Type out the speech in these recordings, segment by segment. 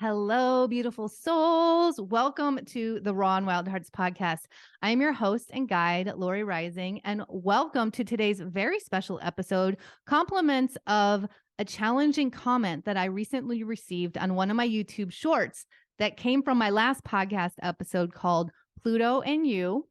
Hello, beautiful souls. Welcome to the Raw and Wild Hearts podcast. I'm your host and guide, Lori Reising, and welcome to today's very special episode, compliments of a challenging comment that I recently received on one of my YouTube shorts that came from my last podcast episode called Pluto and You.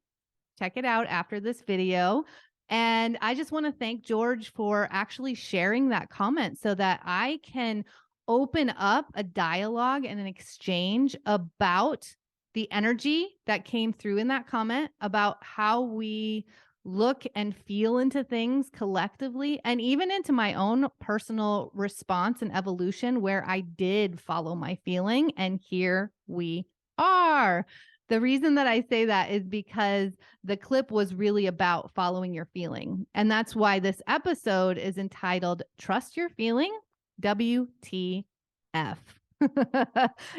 Check it out after this video. And I just want to thank George for actually sharing that comment so that I can open up a dialogue and an exchange about the energy that came through in that comment, about how we look and feel into things collectively, and even into my own personal response and evolution where I did follow my feeling. And here we are. The reason that I say that is because the clip was really about following your feeling. And that's why this episode is entitled Trust Your Feeling, WTF.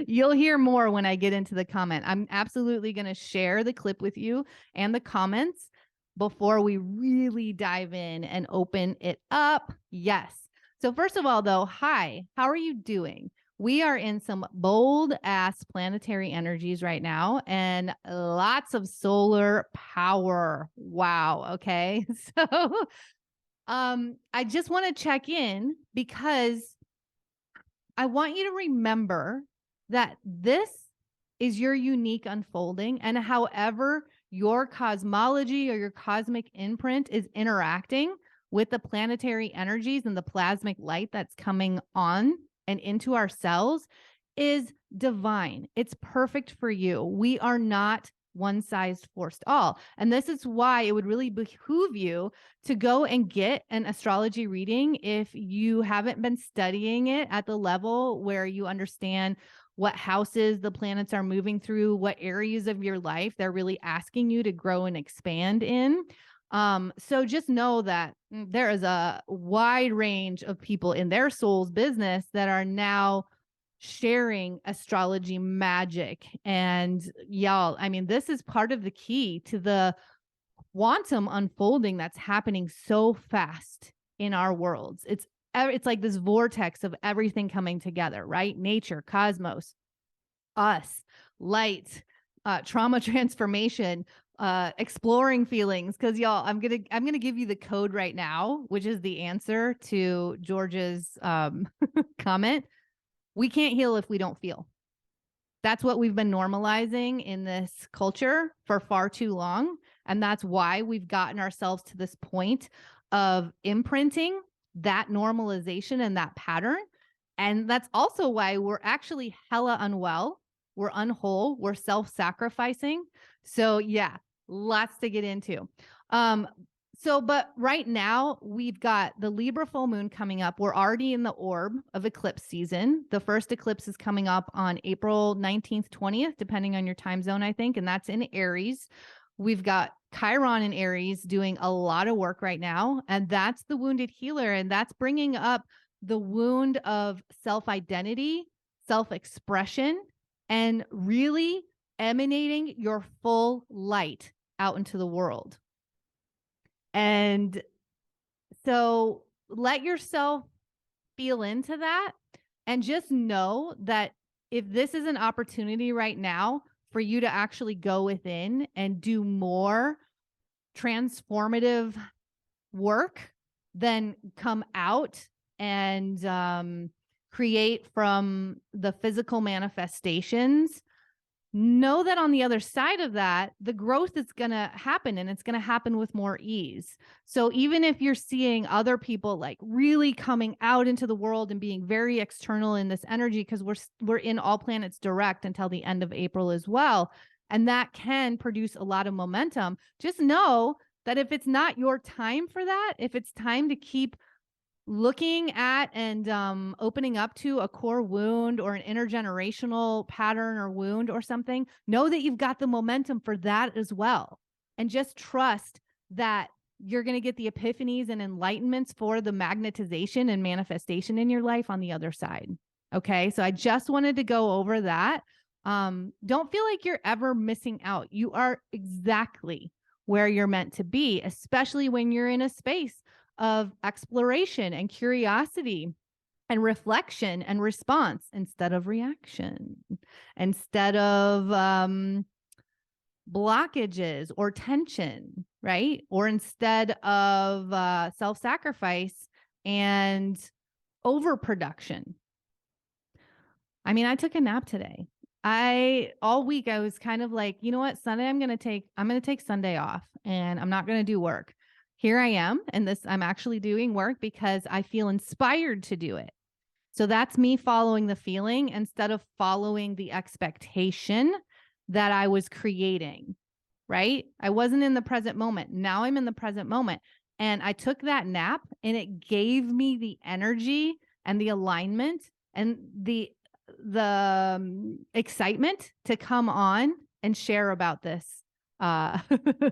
You'll hear more when I get into the comment. I'm absolutely going to share the clip with you and the comments before we really dive in and open it up. Yes. So first of all, though, hi, how are you doing? We are in some bold ass planetary energies right now and lots of solar power. Wow. Okay. So I just want to check in because I want you to remember that this is your unique unfolding, and however your cosmology or your cosmic imprint is interacting with the planetary energies and the plasmic light that's coming on and into our cells is divine. It's perfect for you. We are not one size fits all. And this is why it would really behoove you to go and get an astrology reading if you haven't been studying it at the level where you understand what houses the planets are moving through, what areas of your life they're really asking you to grow and expand in. So just know that there is a wide range of people in their soul's business that are now sharing astrology magic. And y'all, I mean, this is part of the key to the quantum unfolding that's happening so fast in our worlds. It's like this vortex of everything coming together, right? Nature, cosmos, us, light, trauma transformation, exploring feelings. Because y'all, I'm gonna give you the code right now, which is the answer to George's comment. We can't heal if we don't feel. That's what we've been normalizing in this culture for far too long. And that's why we've gotten ourselves to this point of imprinting that normalization and that pattern. And that's also why we're actually hella unwell. We're unwhole. We're self-sacrificing. So yeah, lots to get into. But right now we've got the Libra full moon coming up. We're already in the orb of eclipse season. The first eclipse is coming up on April 19th, 20th, depending on your time zone, I think. And that's in Aries. We've got Chiron in Aries doing a lot of work right now. And that's the wounded healer. And that's bringing up the wound of self-identity, self-expression, and really emanating your full light out into the world. And so let yourself feel into that and just know that if this is an opportunity right now for you to actually go within and do more transformative work, then come out and create from the physical manifestations. Know that on the other side of that, the growth is going to happen, and it's going to happen with more ease. So even if you're seeing other people like really coming out into the world and being very external in this energy, because we're in all planets direct until the end of April as well, and that can produce a lot of momentum, just know that if it's not your time for that, if it's time to keep looking at and opening up to a core wound or an intergenerational pattern or wound or something, know that you've got the momentum for that as well. And just trust that you're going to get the epiphanies and enlightenments for the magnetization and manifestation in your life on the other side. Okay. So I just wanted to go over that. Don't feel like you're ever missing out. You are exactly where you're meant to be, especially when you're in a space of exploration and curiosity and reflection and response instead of reaction, instead of blockages or tension, right? Or instead of self-sacrifice and overproduction. I mean, I took a nap today. All week I was kind of like, you know what, Sunday I'm going to take Sunday off and I'm not going to do work. Here I am, and I'm actually doing work because I feel inspired to do it. So that's me following the feeling instead of following the expectation that I was creating, right? I wasn't in the present moment. Now I'm in the present moment. And I took that nap and it gave me the energy and the alignment and the excitement to come on and share about this,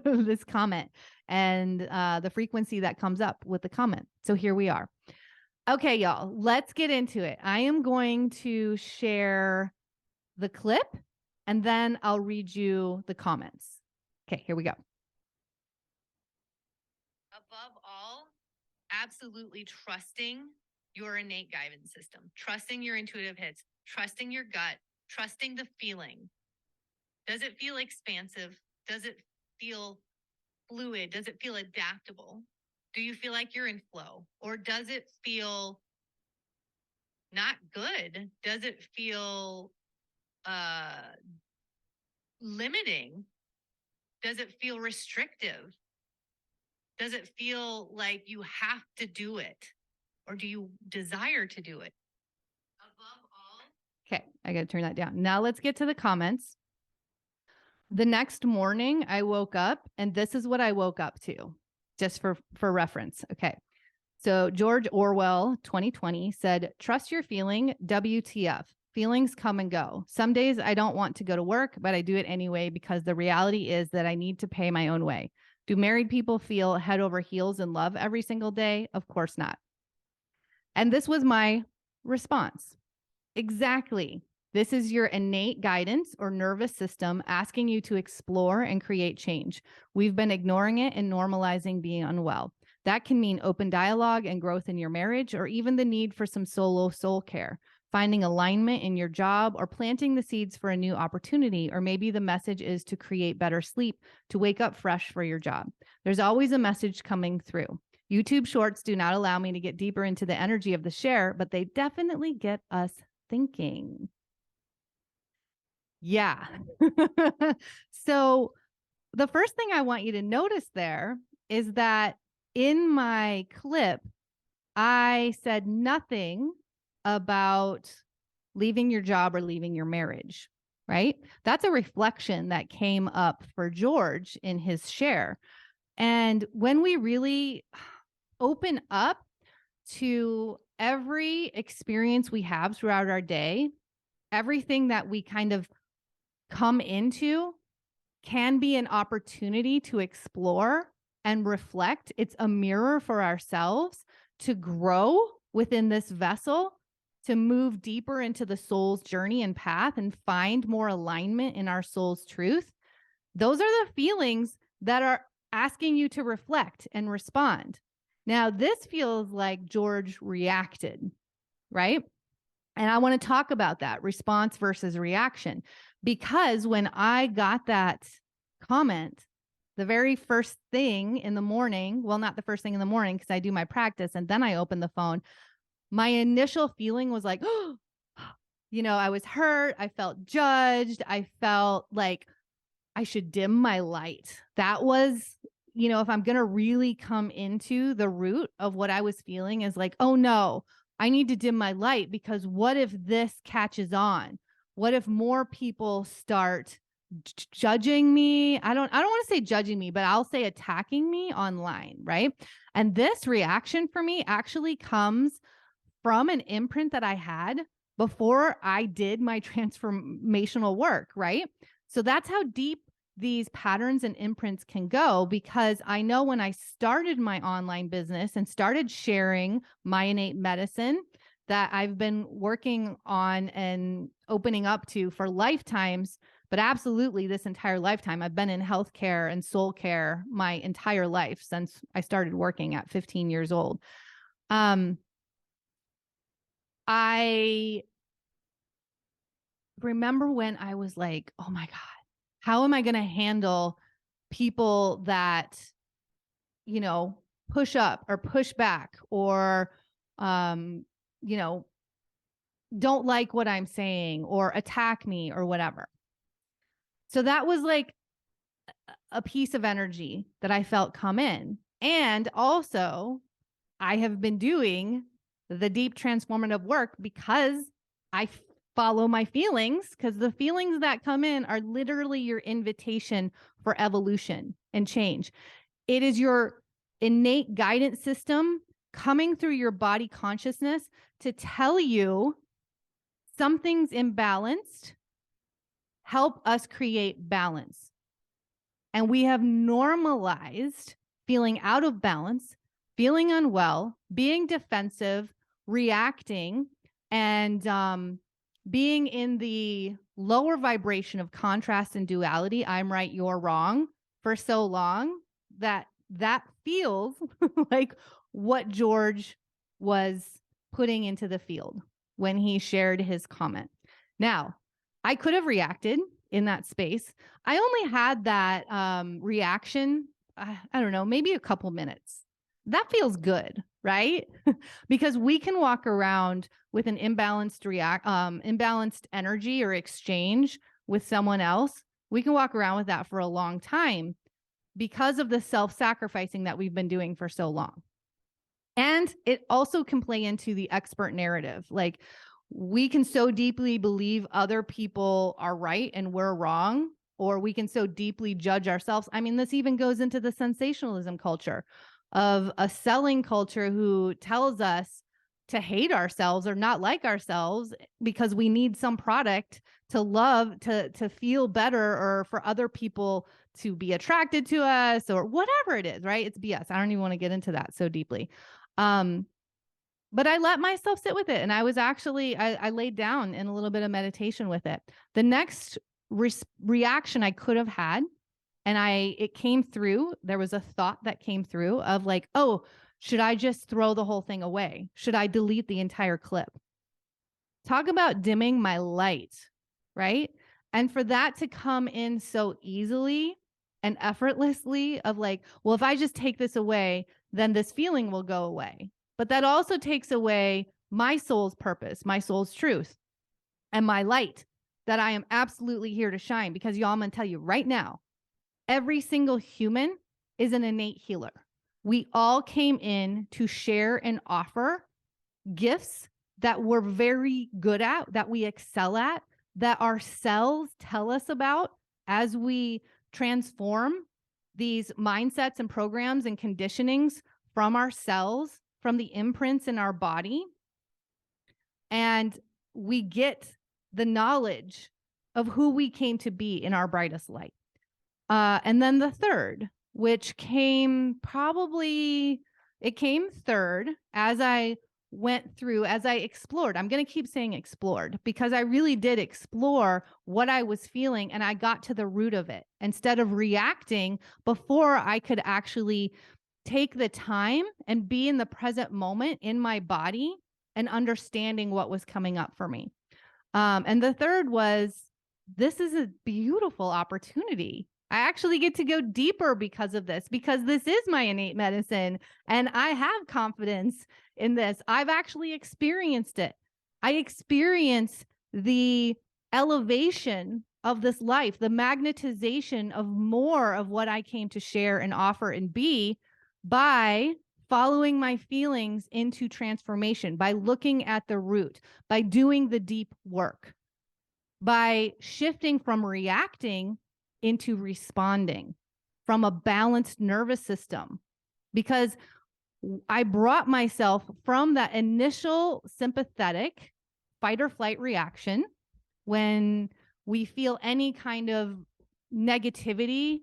this comment and the frequency that comes up with the comment. So here we are. Okay, y'all, let's get into it. I am going to share the clip and then I'll read you the comments. Okay, here we go. Above all, absolutely trusting your innate guidance system, trusting your intuitive hits, trusting your gut, trusting the feeling. Does it feel expansive? Does it feel fluid? Does it feel adaptable? Do you feel like you're in flow? Or does it feel not good? Does it feel limiting? Does it feel restrictive? Does it feel like you have to do it? Or do you desire to do it? Above all. Okay, I got to turn that down. Now let's get to the comments. The next morning I woke up and this is what I woke up to, just for reference. Okay. So George Orwell, 2020 said, trust your feeling, WTF. Feelings come and go. Some days I don't want to go to work, but I do it anyway because the reality is that I need to pay my own way. Do married people feel head over heels in love every single day? Of course not. And this was my response. Exactly. This is your innate guidance or nervous system asking you to explore and create change. We've been ignoring it and normalizing being unwell. That can mean open dialogue and growth in your marriage, or even the need for some solo soul care, finding alignment in your job, or planting the seeds for a new opportunity. Or maybe the message is to create better sleep, to wake up fresh for your job. There's always a message coming through. YouTube shorts do not allow me to get deeper into the energy of the share, but they definitely get us thinking. Yeah. So the first thing I want you to notice there is that in my clip, I said nothing about leaving your job or leaving your marriage, right? That's a reflection that came up for George in his share. And when we really open up to every experience we have throughout our day, everything that we kind of come into can be an opportunity to explore and reflect. It's a mirror for ourselves to grow within this vessel, to move deeper into the soul's journey and path and find more alignment in our soul's truth. Those are the feelings that are asking you to reflect and respond. Now, this feels like George reacted, right? And I want to talk about that response versus reaction, because when I got that comment, the very first thing in the morning, well, not the first thing in the morning, because I do my practice and then I open the phone. My initial feeling was like, oh, I was hurt. I felt judged. I felt like I should dim my light. That was, if I'm going to really come into the root of what I was feeling is like, oh no, I need to dim my light, because what if this catches on? What if more people start judging me? I don't want to say judging me, but I'll say attacking me online, right? And this reaction for me actually comes from an imprint that I had before I did my transformational work, right? So that's how deep these patterns and imprints can go, because I know when I started my online business and started sharing my innate medicine that I've been working on and opening up to for lifetimes, but absolutely this entire lifetime. I've been in healthcare and soul care my entire life since I started working at 15 years old. I remember when I was like, oh my God, how am I going to handle people that, push up or push back or, you know, don't like what I'm saying or attack me or whatever. So that was like a piece of energy that I felt come in. And also, I have been doing the deep transformative work because I follow my feelings, because the feelings that come in are literally your invitation for evolution and change. It is your innate guidance system coming through your body consciousness to tell you something's imbalanced. Help us create balance. And we have normalized feeling out of balance, feeling unwell, being defensive, reacting, and being in the lower vibration of contrast and duality, I'm right, you're wrong, for so long that feels like what George was putting into the field when he shared his comment. Now, I could have reacted in that space. I only had that reaction, I don't know, maybe a couple minutes. That feels good, right? Because we can walk around with an imbalanced energy or exchange with someone else. We can walk around with that for a long time because of the self-sacrificing that we've been doing for so long. And it also can play into the expert narrative. Like, we can so deeply believe other people are right and we're wrong, or we can so deeply judge ourselves. I mean, this even goes into the sensationalism culture of a selling culture who tells us to hate ourselves or not like ourselves because we need some product to love, to feel better, or for other people to be attracted to us, or whatever it is, right? It's BS. I don't even want to get into that so deeply. But I let myself sit with it. And I was actually, I laid down in a little bit of meditation with it. The next reaction I could have had, and it came through, there was a thought that came through of like, oh, should I just throw the whole thing away? Should I delete the entire clip? Talk about dimming my light, right? And for that to come in so easily and effortlessly of like, well, if I just take this away, then this feeling will go away. But that also takes away my soul's purpose, my soul's truth, and my light that I am absolutely here to shine. Because y'all, I'm going to tell you right now, every single human is an innate healer. We all came in to share and offer gifts that we're very good at, that we excel at, that our cells tell us about as we transform these mindsets and programs and conditionings from our cells, from the imprints in our body. And we get the knowledge of who we came to be in our brightest light. And then the third, which came third as I went through, as I explored. I'm going to keep saying explored because I really did explore what I was feeling, and I got to the root of it instead of reacting before I could actually take the time and be in the present moment in my body and understanding what was coming up for me. And the third was, this is a beautiful opportunity. I actually get to go deeper because of this, because this is my innate medicine and I have confidence in this. I've actually experienced it. I experience the elevation of this life, the magnetization of more of what I came to share and offer and be by following my feelings into transformation, by looking at the root, by doing the deep work, by shifting from reacting into responding, from a balanced nervous system. Because I brought myself from that initial sympathetic fight or flight reaction when we feel any kind of negativity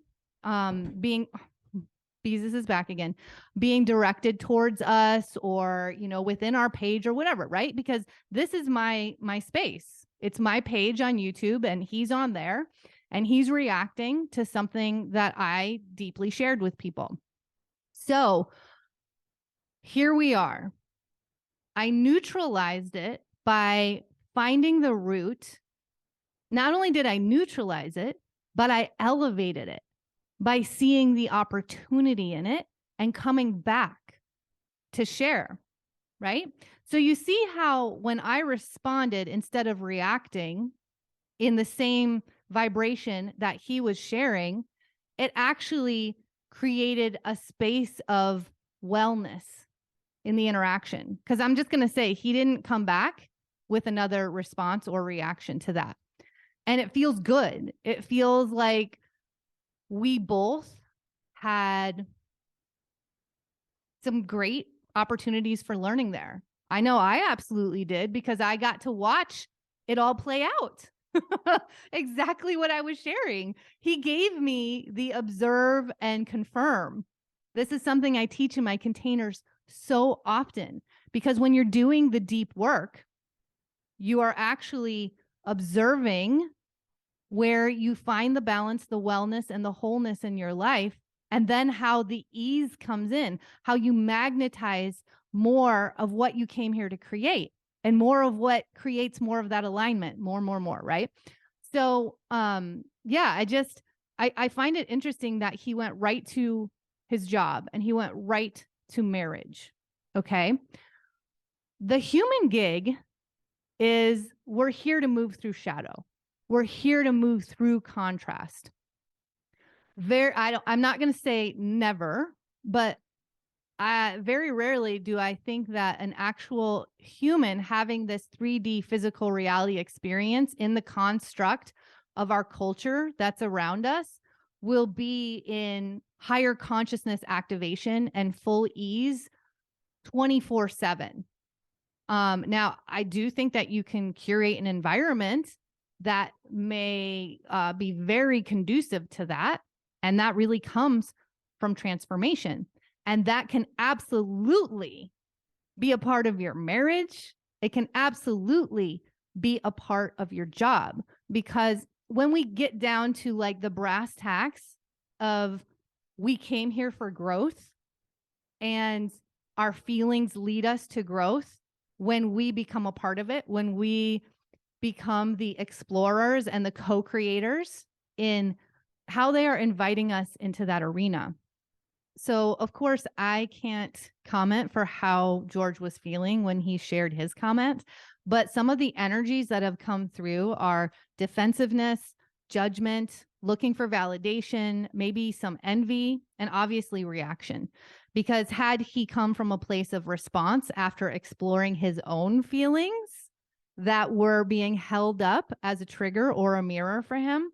Jesus is back again, being directed towards us or, within our page or whatever, right? Because this is my space. It's my page on YouTube and he's on there and he's reacting to something that I deeply shared with people. So here we are. I neutralized it by finding the root. Not only did I neutralize it, but I elevated it by seeing the opportunity in it and coming back to share, right? So you see how when I responded instead of reacting in the same vibration that he was sharing, it actually created a space of wellness in the interaction. Because I'm just going to say he didn't come back with another response or reaction to that. And it feels good. It feels like we both had some great opportunities for learning there. I know I absolutely did, because I got to watch it all play out. Exactly what I was sharing. He gave me the observe and confirm. This is something I teach in my containers so often, because when you're doing the deep work, you are actually observing where you find the balance, the wellness, and the wholeness in your life, and then how the ease comes in, how you magnetize more of what you came here to create, and more of what creates more of that alignment, more, right? So, yeah, I find it interesting that he went right to his job and he went right to marriage. Okay. The human gig is we're here to move through shadow. We're here to move through contrast. I'm not going to say never, but very rarely do I think that an actual human having this 3D physical reality experience in the construct of our culture that's around us will be in higher consciousness activation and full ease 24/7. Now, I do think that you can curate an environment that may be very conducive to that. And that really comes from transformation. And that can absolutely be a part of your marriage. It can absolutely be a part of your job. Because when we get down to like the brass tacks of we came here for growth and our feelings lead us to growth, when we become a part of it, when we become the explorers and the co-creators in how they are inviting us into that arena. So, of course, I can't comment for how George was feeling when he shared his comment, but some of the energies that have come through are defensiveness, judgment, looking for validation, maybe some envy, and obviously reaction. Because had he come from a place of response after exploring his own feelings that were being held up as a trigger or a mirror for him,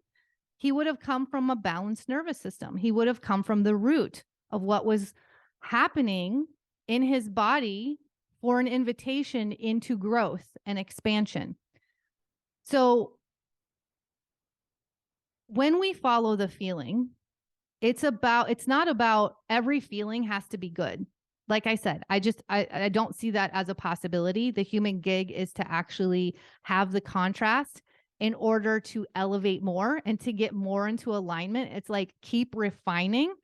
he would have come from a balanced nervous system. He would have come from the root of what was happening in his body for an invitation into growth and expansion. So when we follow the feeling, it's not about every feeling has to be good. Like I said, I don't see that as a possibility. The human gig is to actually have the contrast in order to elevate more and to get more into alignment. It's like keep refining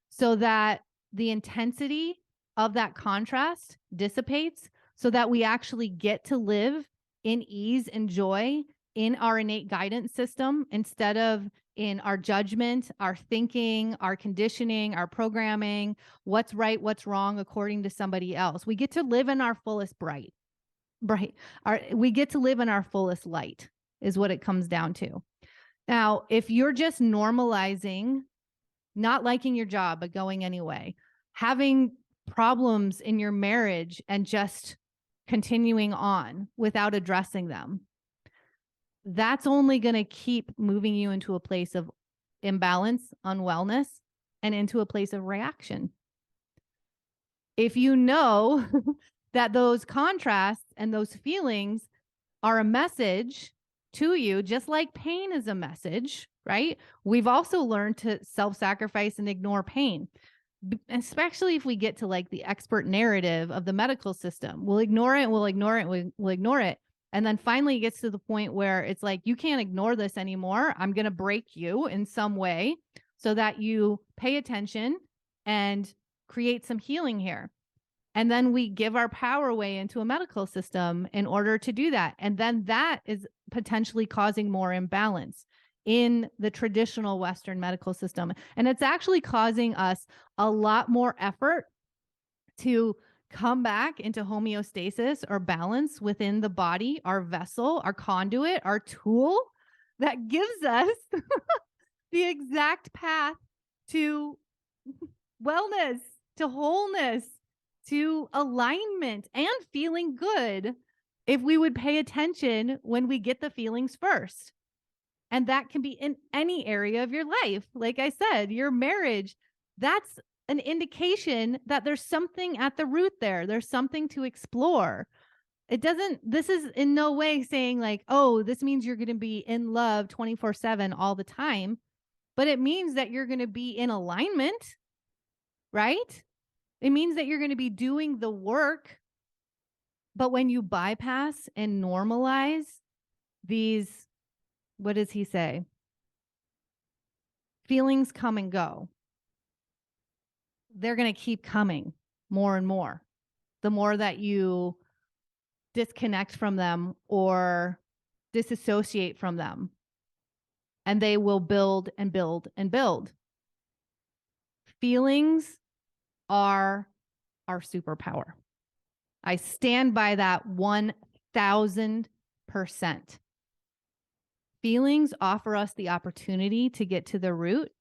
so that the intensity of that contrast dissipates so that we actually get to live in ease and joy in our innate guidance system instead of in our judgment, our thinking, our conditioning, our programming, what's right, what's wrong according to somebody else. We get to live in our fullest we get to live in our fullest light is what it comes down to. Now, if you're just normalizing, not liking your job, but going anyway, having problems in your marriage and just continuing on without addressing them, that's only going to keep moving you into a place of imbalance, unwellness, and into a place of reaction. If you know that those contrasts and those feelings are a message to you, just like pain is a message, right? We've also learned to self-sacrifice and ignore pain, especially if we get to like the expert narrative of the medical system. We'll ignore it, we'll ignore it, we'll ignore it. And then finally it gets to the point where it's like, you can't ignore this anymore. I'm going to break you in some way so that you pay attention and create some healing here. And then we give our power away into a medical system in order to do that. And then that is potentially causing more imbalance in the traditional Western medical system. And it's actually causing us a lot more effort to come back into homeostasis or balance within the body, our vessel, our conduit, our tool that gives us the exact path to wellness, to wholeness, to alignment, and feeling good if we would pay attention when we get the feelings first. And that can be in any area of your life. Like I said, your marriage, that's an indication that there's something at the root there. There's something to explore. This is in no way saying like, oh, this means you're going to be in love 24/7 all the time, but it means that you're going to be in alignment, right? It means that you're going to be doing the work. But when you bypass and normalize these, what does he say? Feelings come and go. They're going to keep coming more and more. The more that you disconnect from them or disassociate from them, and they will build and build and build. Feelings are our superpower. I stand by that 1000%. Feelings offer us the opportunity to get to the root,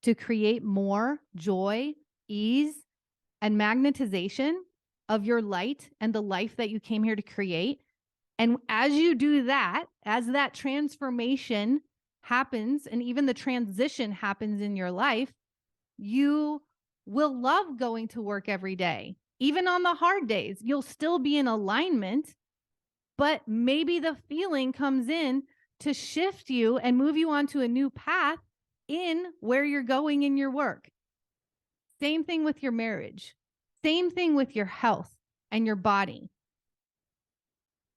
to create more joy, ease, and magnetization of your light and the life that you came here to create. And as you do that, as that transformation happens, and even the transition happens in your life, you will love going to work every day. Even on the hard days, you'll still be in alignment, but maybe the feeling comes in to shift you and move you onto a new path in where you're going in your work. Same thing with your marriage. Same thing with your health and your body.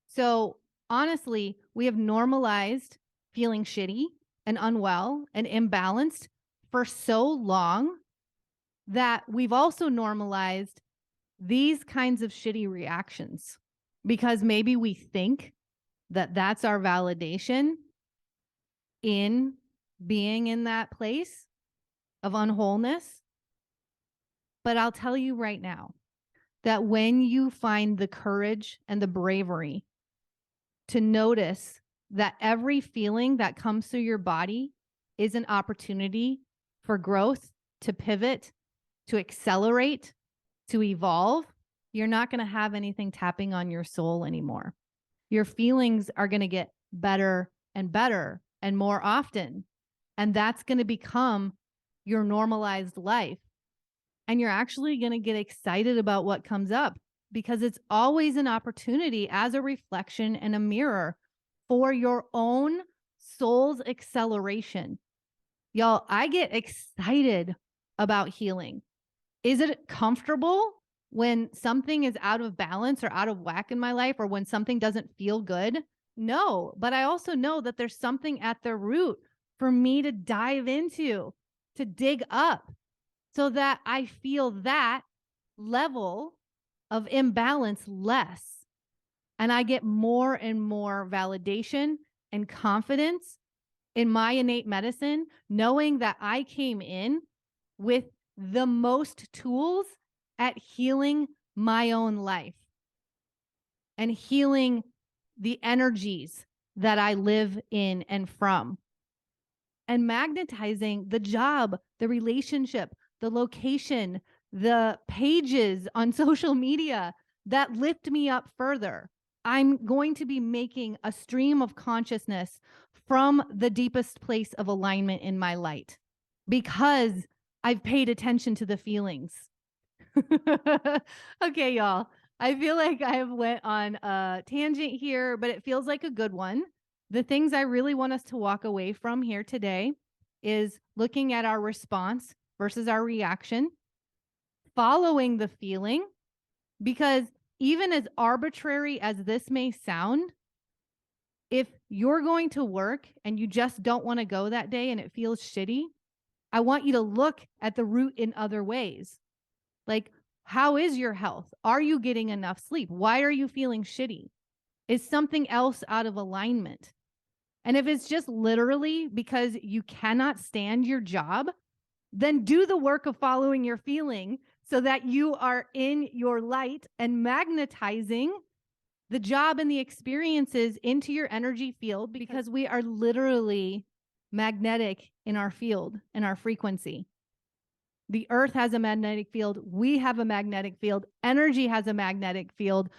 So honestly, we have normalized feeling shitty and unwell and imbalanced for so long that we've also normalized these kinds of shitty reactions because maybe we think that that's our validation in being in that place of unwholeness. But I'll tell you right now that when you find the courage and the bravery to notice that every feeling that comes through your body is an opportunity for growth, to pivot, to accelerate, to evolve, you're not going to have anything tapping on your soul anymore. Your feelings are going to get better and better and more often. And that's going to become your normalized life. And you're actually going to get excited about what comes up because it's always an opportunity as a reflection and a mirror for your own soul's acceleration. Y'all, I get excited about healing. Is it comfortable when something is out of balance or out of whack in my life, or when something doesn't feel good? No, but I also know that there's something at the root for me to dive into, to dig up, so that I feel that level of imbalance less. And I get more and more validation and confidence in my innate medicine, knowing that I came in with the most tools at healing my own life and healing the energies that I live in and from, and magnetizing the job, the relationship, the location, the pages on social media that lift me up further. I'm going to be making a stream of consciousness from the deepest place of alignment in my light because I've paid attention to the feelings. Okay, y'all. I feel like I've went on a tangent here, but it feels like a good one. The things I really want us to walk away from here today is looking at our response versus our reaction, following the feeling, because even as arbitrary as this may sound, if you're going to work and you just don't want to go that day and it feels shitty, I want you to look at the root in other ways. Like, How is your health? Are you getting enough sleep? Why are you feeling shitty? Is something else out of alignment? And if it's just literally because you cannot stand your job, then do the work of following your feeling so that you are in your light and magnetizing the job and the experiences into your energy field, because we are literally magnetic in our field and our frequency. The earth has a magnetic field. We have a magnetic field. Energy has a magnetic field.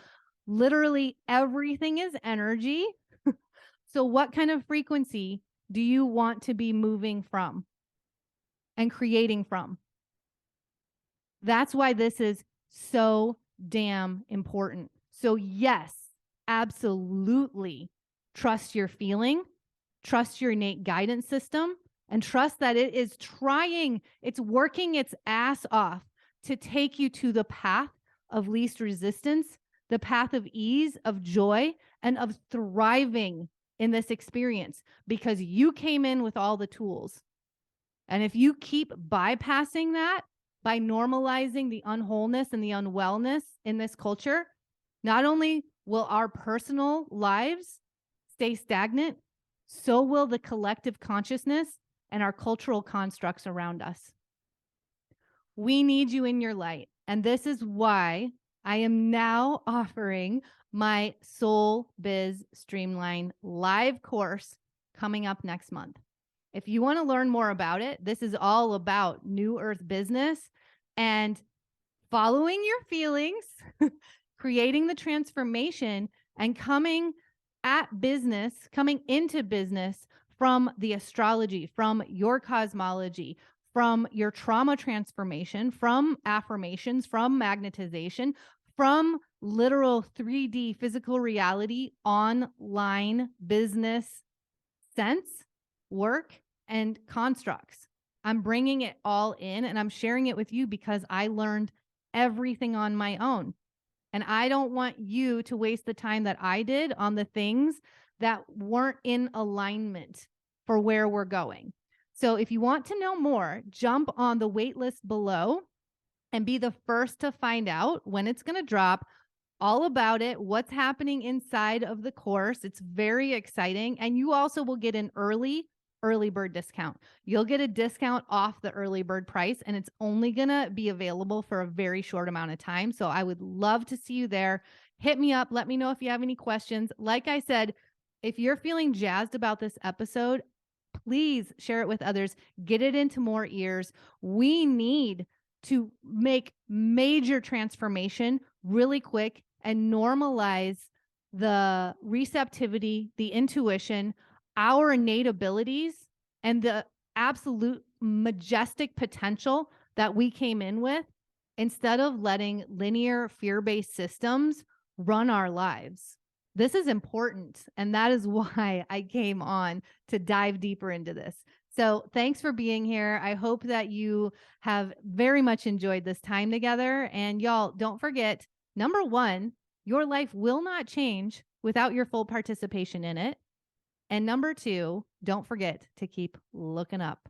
Literally everything is energy. So what kind of frequency do you want to be moving from and creating from? That's why this is so damn important. So yes, absolutely trust your feeling, trust your innate guidance system, and trust that it is trying, it's working its ass off to take you to the path of least resistance, the path of ease, of joy, and of thriving in this experience, because you came in with all the tools. And if you keep bypassing that by normalizing the unwholeness and the unwellness in this culture, not only will our personal lives stay stagnant, so will the collective consciousness and our cultural constructs around us. We need you in your light. And this is why I am now offering my Soul Biz Streamline live course coming up next month. If you want to learn more about it, this is all about New Earth business and following your feelings, creating the transformation, and coming into business from the astrology, from your cosmology, from your trauma transformation, from affirmations, from magnetization, from literal 3D physical reality, online business sense, work, and constructs. I'm bringing it all in and I'm sharing it with you because I learned everything on my own. And I don't want you to waste the time that I did on the things that weren't in alignment for where we're going. So if you want to know more, jump on the wait list below and be the first to find out when it's going to drop, all about it, what's happening inside of the course. It's very exciting. And you also will get an early bird discount. You'll get a discount off the early bird price, and it's only going to be available for a very short amount of time. So I would love to see you there. Hit me up. Let me know if you have any questions. Like I said, if you're feeling jazzed about this episode, please share it with others. Get it into more ears. We need to make major transformation really quick and normalize the receptivity, the intuition, our innate abilities, and the absolute majestic potential that we came in with, instead of letting linear fear-based systems run our lives. This is important, and that is why I came on to dive deeper into this. So thanks for being here. I hope that you have very much enjoyed this time together. And y'all, don't forget, number one, your life will not change without your full participation in it. And number two, don't forget to keep looking up.